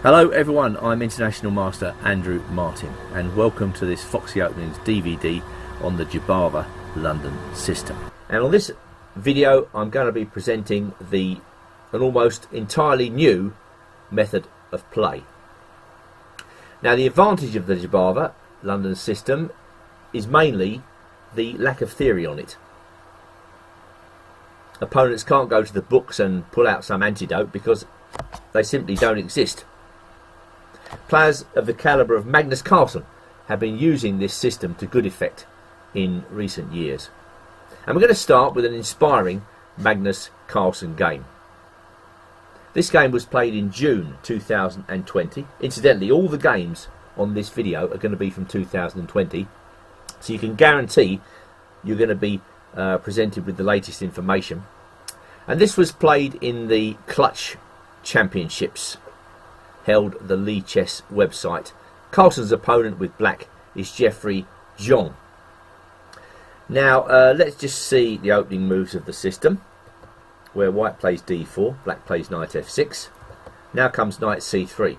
Hello everyone, I'm International Master Andrew Martin and welcome to this Foxy Openings DVD on the Jobava London System. And on this video I'm going to be presenting an almost entirely new method of play. Now the advantage of the Jobava London System is mainly the lack of theory on it. Opponents can't go to the books and pull out some antidote because they simply don't exist. Players of the calibre of Magnus Carlsen have been using this system to good effect in recent years. And we're going to start with an inspiring Magnus Carlsen game. This game was played in June 2020. Incidentally, all the games on this video are going to be from 2020, so you can guarantee you're going to be presented with the latest information. And this was played in the Clutch Championships held at the Lee Chess website. Carlsen's opponent with black is Jeffrey Zhong. Now let's just see the opening moves of the system, where white plays d4, black plays knight f6. Now comes knight c3.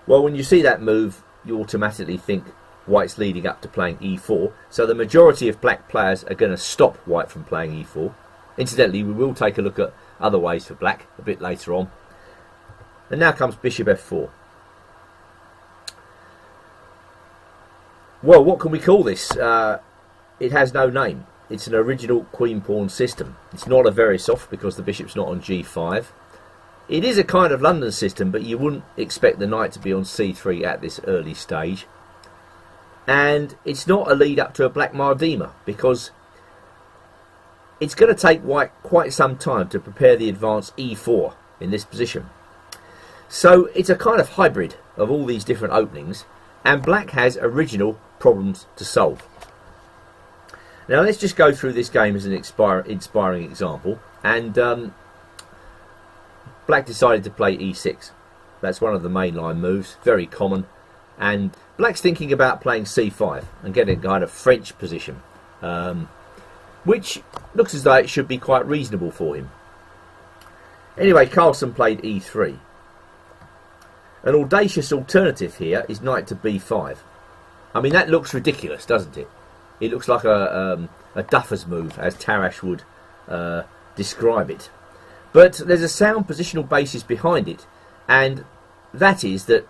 Well, when you see that move you automatically think white's leading up to playing e4, so the majority of black players are going to stop white from playing e4. Incidentally, we will take a look at other ways for black a bit later on. And now comes bishop f4. Well, what can we call this? It has no name. It's an original queen-pawn system. It's not a Veresov because the bishop's not on g5. It is a kind of London system, but you wouldn't expect the knight to be on c3 at this early stage. And it's not a lead up to a black Mardima because it's going to take white quite some time to prepare the advance e4 in this position. So it's a kind of hybrid of all these different openings, and black has original problems to solve. Now let's just go through this game as an inspiring example. And black decided to play e6. That's one of the mainline moves, very common. And black's thinking about playing c5 and getting a kind of French position, which looks as though it should be quite reasonable for him. Anyway, Carlsen played e3. An audacious alternative here is knight to b5. I mean, that looks ridiculous, doesn't it? It looks like a duffer's move, as Tarrasch would describe it. But there's a sound positional basis behind it, and that is that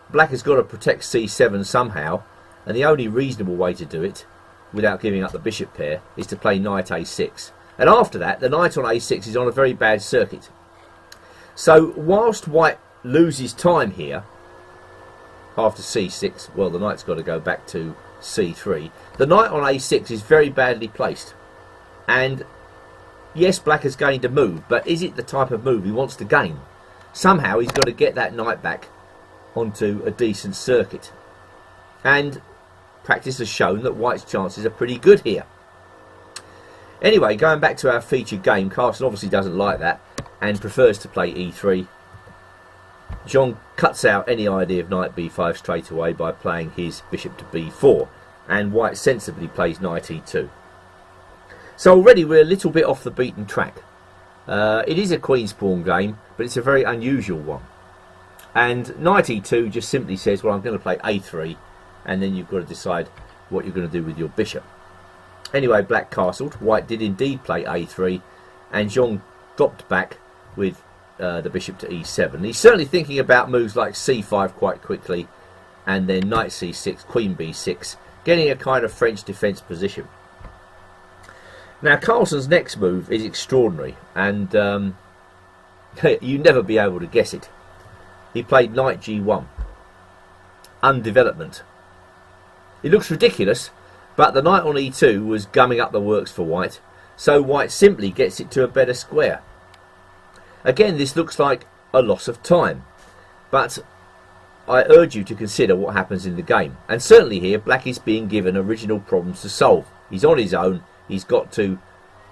black has got to protect c7 somehow, and the only reasonable way to do it, without giving up the bishop pair, is to play knight a6. And after that, the knight on a6 is on a very bad circuit. So whilst white loses time here after c6, well, the knight's got to go back to c3. The knight on a6 is very badly placed, and yes, black has gained a move, but is it the type of move he wants to gain? Somehow he's got to get that knight back onto a decent circuit, and practice has shown that white's chances are pretty good here. Anyway, going back to our featured game, Carlsen obviously doesn't like that and prefers to play e3. Zhong cuts out any idea of knight b5 straight away by playing his bishop to b4, and white sensibly plays knight e2. So already we're a little bit off the beaten track. It is a queen's pawn game, but it's a very unusual one. And knight e2 just simply says, well, I'm going to play a3, and then you've got to decide what you're going to do with your bishop. Anyway, black castled. White did indeed play a3, and Zhong dropped back with the bishop to e7. He's certainly thinking about moves like c5 quite quickly, and then knight c6, queen b6, getting a kind of French defence position. Now Carlsen's next move is extraordinary, and you'd never be able to guess it. He played knight g1, undevelopment. It looks ridiculous, but the knight on e2 was gumming up the works for white, so white simply gets it to a better square. Again, this looks like a loss of time, but I urge you to consider what happens in the game. And certainly here, black is being given original problems to solve. He's on his own. He's got to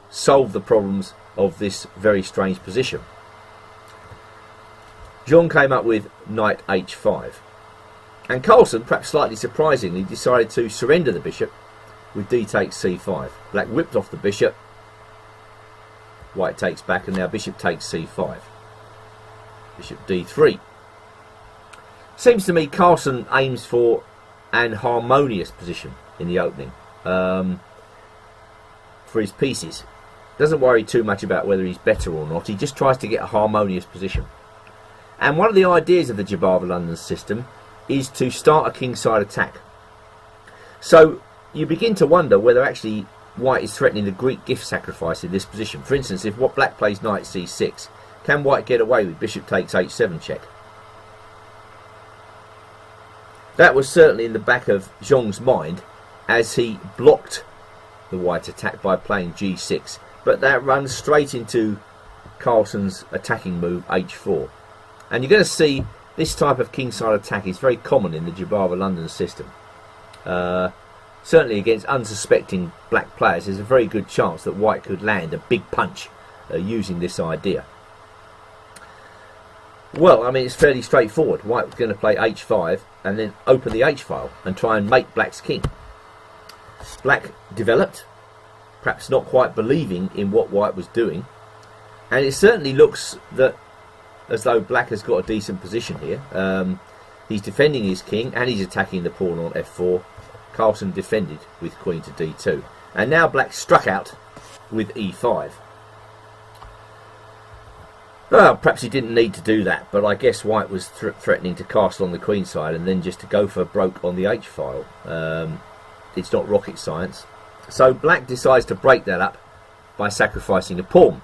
solve the problems of this very strange position. Zhong came up with knight h5. And Carlsen, perhaps slightly surprisingly, decided to surrender the bishop with d takes c5. Black whipped off the bishop. White takes back, and now bishop takes c5. Bishop d3. Seems to me Carlsen aims for an harmonious position in the opening for his pieces. Doesn't worry too much about whether he's better or not. He just tries to get a harmonious position. And one of the ideas of the Jobava London system is to start a kingside attack. So you begin to wonder whether actually white is threatening the Greek gift sacrifice in this position. For instance, if black plays knight c6, can white get away with bishop takes h7 check? That was certainly in the back of Zhong's mind as he blocked the white attack by playing g6. But that runs straight into Carlsen's attacking move h4. And you're going to see this type of kingside attack is very common in the Jobava London system. Certainly against unsuspecting black players, there's a very good chance that white could land a big punch using this idea. Well, I mean, it's fairly straightforward. White was going to play h5 and then open the h-file and try and mate black's king. Black developed, perhaps not quite believing in what white was doing, and it certainly looks as though black has got a decent position here. He's defending his king and he's attacking the pawn on f4. Carlsen defended with queen to d2, and now black struck out with e5. Well, perhaps he didn't need to do that, but I guess white was threatening to castle on the queen side and then just to go for broke on the h-file. It's not rocket science. So black decides to break that up by sacrificing a pawn.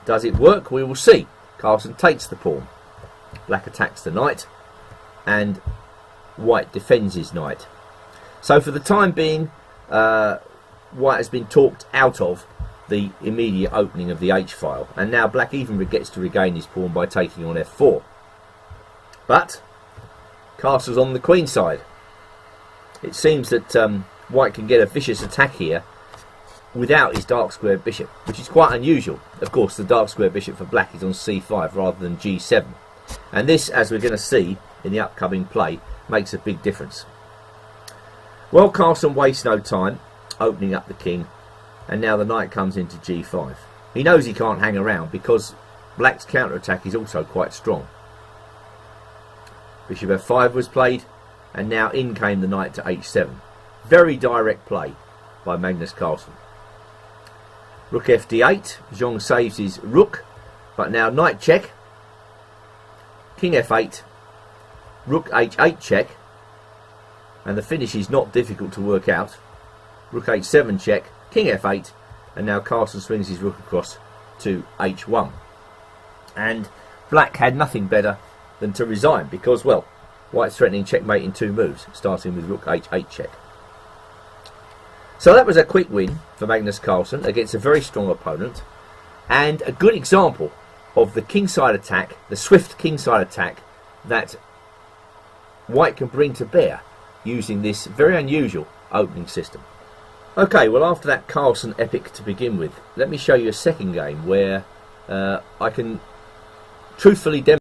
Does it work? We will see. Carlsen takes the pawn. Black attacks the knight, and white defends his knight. So for the time being, white has been talked out of the immediate opening of the h-file, and now black even gets to regain his pawn by taking on f4. But castle's on the queen side. It seems that white can get a vicious attack here without his dark square bishop, which is quite unusual. Of course, the dark square bishop for black is on c5 rather than g7, and this, as we're going to see in the upcoming play, makes a big difference. Well, Carlsen wastes no time opening up the king, and now the knight comes into g5. He knows he can't hang around because black's counter-attack is also quite strong. Bishop f5 was played, and now in came the knight to h7. Very direct play by Magnus Carlsen. Rook fd8, Zhong saves his rook, but now knight check, king f8, rook h8 check, and the finish is not difficult to work out. Rook h7 check, king f8, and now Carlsen swings his rook across to h1. And black had nothing better than to resign because, well, white's threatening checkmate in two moves, starting with rook h8 check. So that was a quick win for Magnus Carlsen against a very strong opponent, and a good example of the kingside attack, the swift kingside attack that white can bring to bear using this very unusual opening system. Okay, well, after that Carlsen epic to begin with, let me show you a second game where I can truthfully demonstrate